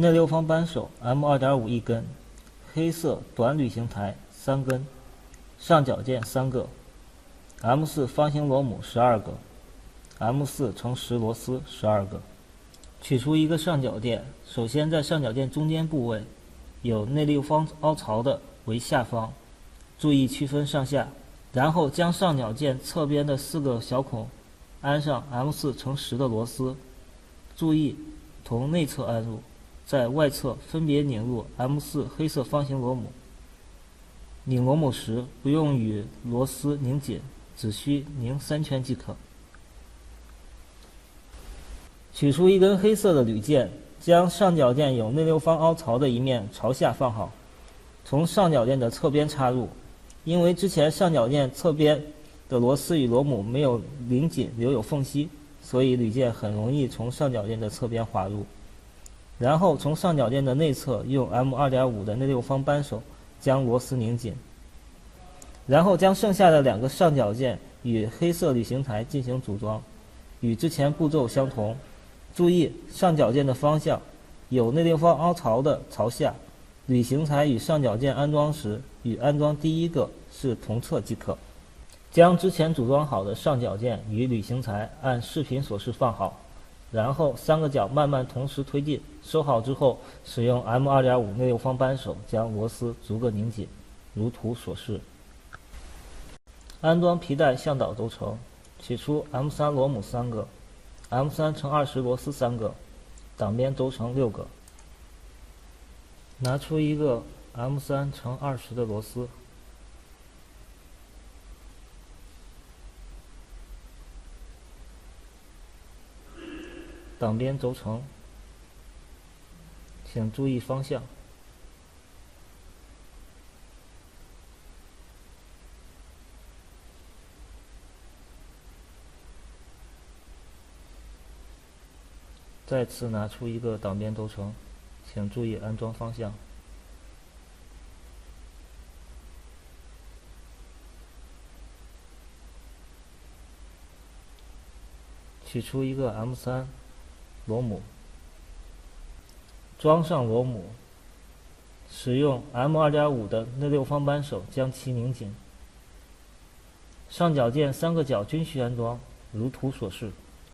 内六方扳手 M2.5 一根，黑色短旅行台3根，上脚件3个 ，M4 方形螺母12个 ，M4 乘10螺丝12个。取出一个上脚垫，首先在上脚垫中间部位有内六方凹槽的为下方，注意区分上下。然后将上脚件侧边的4个小孔安上 M4 乘10的螺丝，注意从内侧安入，在外侧分别拧入 M4 黑色方形螺母。拧螺母时不用与螺丝拧紧，只需拧3圈即可。取出一根黑色的铝件，将上脚件有内六方凹槽的一面朝下放好，从上脚件的侧边插入。因为之前上脚件侧边的螺丝与螺母没有拧紧，留有缝隙，所以铝件很容易从上脚件的侧边滑入。然后从上脚件的内侧用 M2.5 的内六方扳手将螺丝拧紧，然后将剩下的2个上脚件与黑色旅行台进行组装，与之前步骤相同。注意上脚件的方向，有内六方凹槽的朝下，旅行台与上脚件安装时与安装第一个是同侧即可。将之前组装好的上脚件与旅行台按视频所示放好，然后3个脚慢慢同时推进，收好之后使用 M2.5 内六方扳手将螺丝逐个拧紧，如图所示。安装皮带向导轴承，取出 M3 螺母3个， M3 乘20螺丝3个，挡边轴承6个。拿出一个 M3 乘20的螺丝，挡边轴承，请注意方向。再次拿出一个挡边轴承，请注意安装方向。取出一个 M3 螺母，装上螺母，使用 M2.5 的内六方扳手将其拧紧。上脚件3个角均需安装，如图所示。